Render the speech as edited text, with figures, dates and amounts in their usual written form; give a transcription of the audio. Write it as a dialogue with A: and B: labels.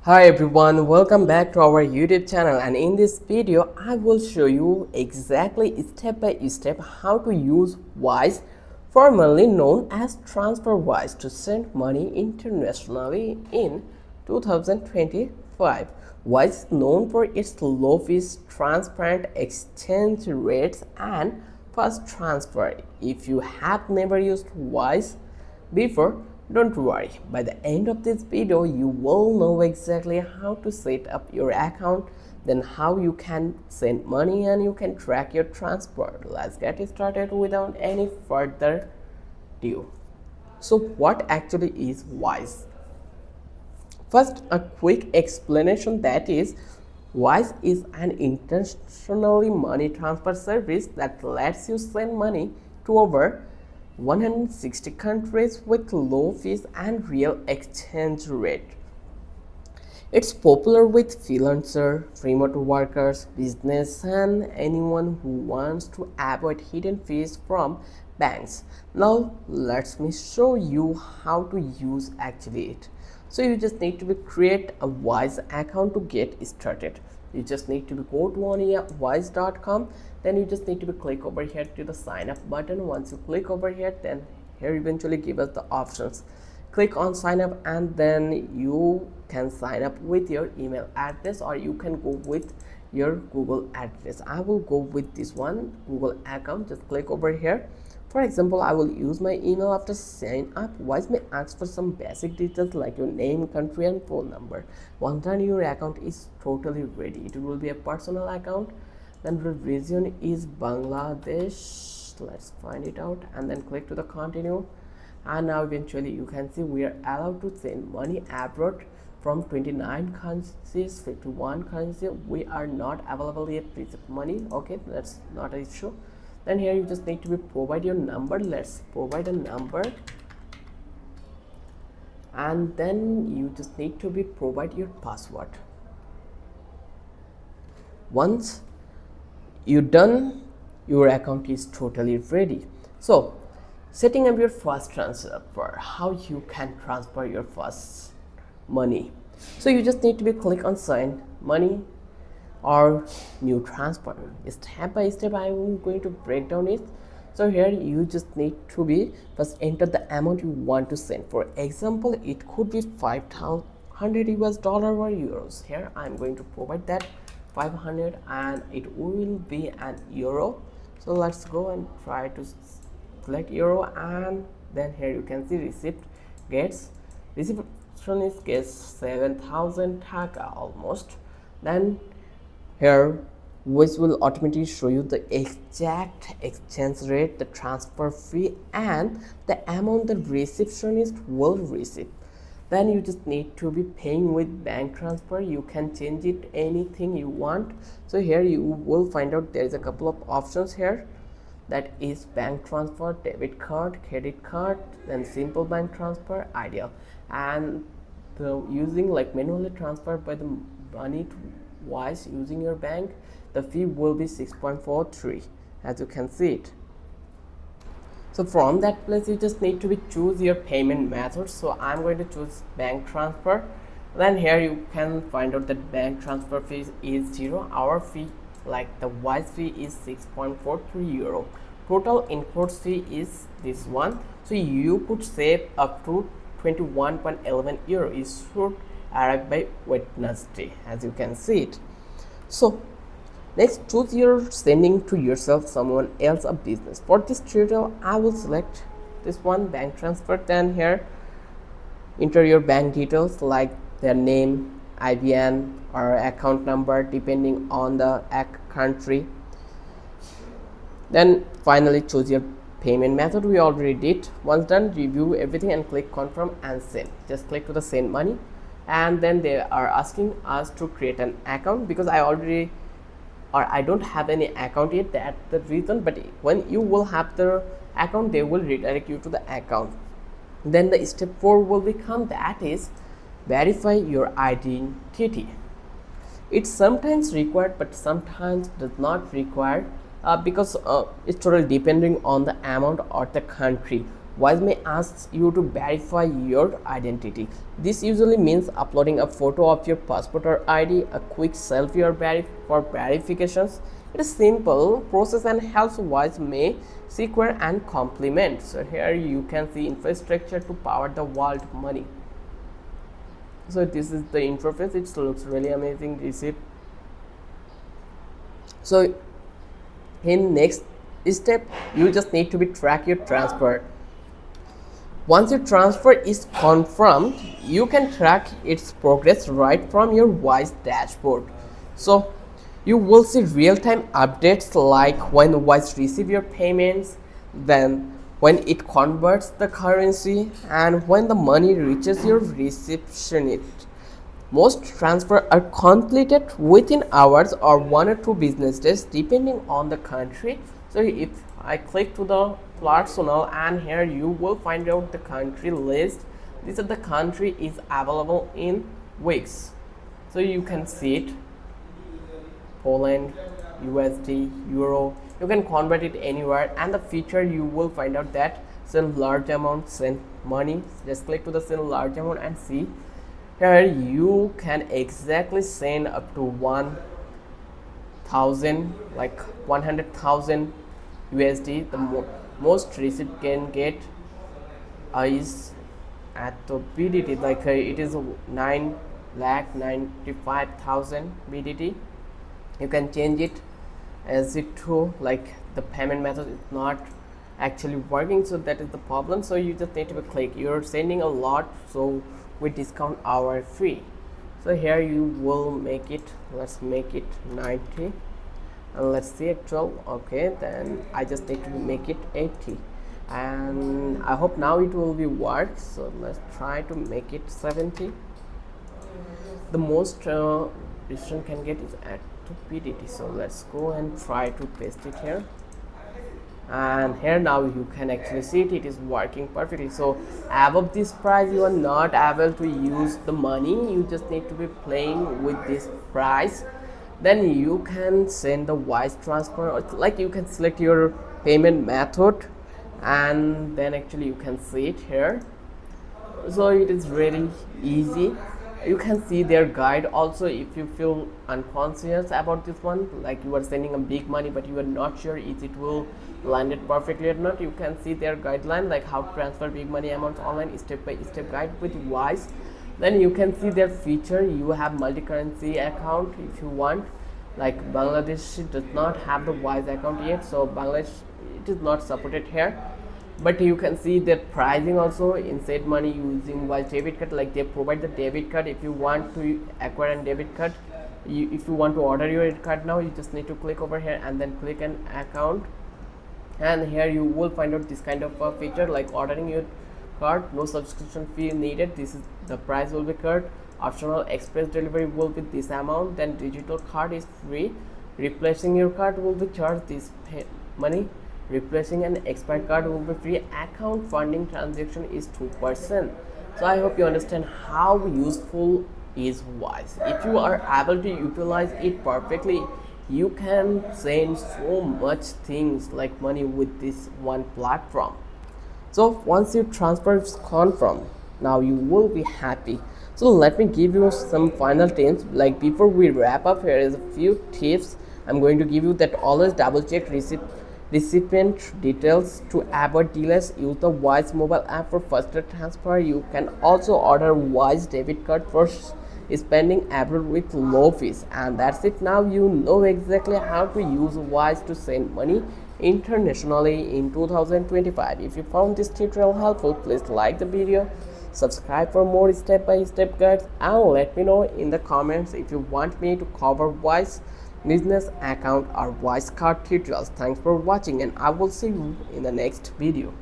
A: Hi everyone, welcome back to our YouTube channel, and in this video I will show you exactly step by step how to use Wise, formerly known as TransferWise, to send money internationally in 2025. Wise is known for its low fees, transparent exchange rates and fast transfer. If you have never used Wise before, don't worry, by the end of this video you will know exactly how to set up your account, then how you can send money and you can track your transfer. Let's get started without any further ado. So what actually is Wise? First, a quick explanation, that is, Wise is an internationally money transfer service that lets you send money to over 160 countries with low fees and real exchange rate. It's popular with freelancers, remote workers, business, and anyone who wants to avoid hidden fees from banks. Now let me show you how to use actually it. So you just need to create a Wise account to get started. You just need to go to wise.com, then you just need to click over here to the sign up button. Once you click over here, then here eventually give us the options. Click on sign up and then you can sign up with your email address, or you can go with your Google address. I will go with this one, Google account. Just click over here. For example, I will use my email. After sign up, Wise may ask for some basic details like your name, country and phone number. Once done, your account is totally ready. It will be a personal account. Then the region is Bangladesh. Let's find it out and then click to the continue. And now eventually you can see we are allowed to send money abroad from 29 countries, 51 countries. We are not available yet to receive money. Okay, that's not an issue. Then here you just need to provide your number. Let's provide a number, and then you just need to provide your password. Once you done, your account is totally ready. So setting up your first transfer, how you can transfer your first money. So you just need to click on send money or new transfer. Step by step I am going to break down it. So here you just need to first enter the amount you want to send. For example, it could be 500 US dollar or euros. Here I'm going to provide that 500 and it will be an euro. So let's go and try to select euro, and then here you can see receipt gets receptionist gets 7,000 taka almost. Then here which will automatically show you the exact exchange rate, the transfer fee and the amount the receptionist will receive. Then you just need to be paying with bank transfer. You can change it anything you want. So here you will find out there is a couple of options here, that is bank transfer, debit card, credit card, then simple bank transfer, ideal. And the using like manually transfer by the money to Wise using your bank, the fee will be 6.43, as you can see it. So from that place you just need to choose your payment method. So I'm going to choose bank transfer. Then here you can find out that bank transfer fee is 0. Our fee, like the Wise fee, is 6.43 euro. Total include fee is this one. So you could save up to 21.11 euro. It should arrive by Wednesday, as you can see it. So next, choose your sending to yourself, someone else, a business. For this tutorial I will select this one, bank transfer. Then here enter your bank details like their name, IBAN or account number depending on the country. Then finally choose your payment method. We already did. Once done, review everything and click confirm and send. Just click to the send money, and then they are asking us to create an account because I don't have any account yet. That's the reason. But when you will have the account, they will redirect you to the account. Then the step 4 will become, that is verify your identity. It's sometimes required but sometimes does not require, because it's totally depending on the amount or the country. Wise may ask you to verify your identity. This usually means uploading a photo of your passport or ID, a quick selfie or for verifications. It is simple process and helps Wise may secure and complement. So here you can see infrastructure to power the world money. So this is the interface. It looks really amazing. Is it? So in next step, you just need to track your transfer. Once your transfer is confirmed, you can track its progress right from your Wise dashboard. So you will see real-time updates like when Wise receive your payments, then when it converts the currency, and when the money reaches your receptionist. Most transfers are completed within hours or 1 or 2 business days depending on the country. So if I click to the personal, and here you will find out the country list. This is the country is available in weeks. So you can see it. Poland, USD, Euro. You can convert it anywhere, and the feature you will find out that send large amount, send money. Just click to the send large amount and see. Here you can exactly send up to 1,000, like 100,000 USD. The most receipt can get is at the BDT, like it is 9,95,000 BDT. You can change it as it to, like the payment method is not actually working, so that is the problem. So you just need to click. You're sending a lot, so we discount our fee. So here you will make it, let's make it 90, and let's see actual. Okay, then I just need to make it 80, and I hope now it will be work. So let's try to make it 70. The most decision can get is at 2 PDT. So let's go and try to paste it here, and here now you can actually see it is working perfectly. So above this price you are not able to use the money, you just need to be playing with this price. Then you can send the Wise transfer, or like you can select your payment method, and then actually you can see it here. So it is really easy. You can see their guide also. If you feel unconscious about this one, like you are sending a big money but you are not sure if it will land it perfectly or not, you can see their guideline, like how to transfer big money amounts online, step-by-step guide with Wise. Then you can see their feature. You have multi-currency account if you want. Like Bangladesh does not have the Wise account yet, so Bangladesh, it is not supported here. But you can see their pricing also inside money using Wise debit card. Like they provide the debit card. If you want to acquire a debit card, if you want to order your card now, you just need to click over here and then click an account, and here you will find out this kind of feature like ordering your card, no subscription fee needed. This is the price will be cut. Optional express delivery will be this amount. Then digital card is free. Replacing your card will be charged this money. Replacing an expired card will be free. Account funding transaction is 2%. So I hope you understand how useful is Wise. If you are able to utilize it perfectly, you can send so much things like money with this one platform. So once your transfer is confirmed, now you will be happy. So let me give you some final tips. Like before we wrap up, here is a few tips I'm going to give you. That always double check recipient details to avoid delays. Use the Wise mobile app for faster transfer. You can also order Wise debit card for spending abroad with low fees. And that's it. Now you know exactly how to use Wise to send money internationally in 2025. If you found this tutorial helpful, please like the video, subscribe for more step-by-step guides, and let me know in the comments if you want me to cover Wise business account or Wise card tutorials. Thanks for watching, and I will see you in the next video.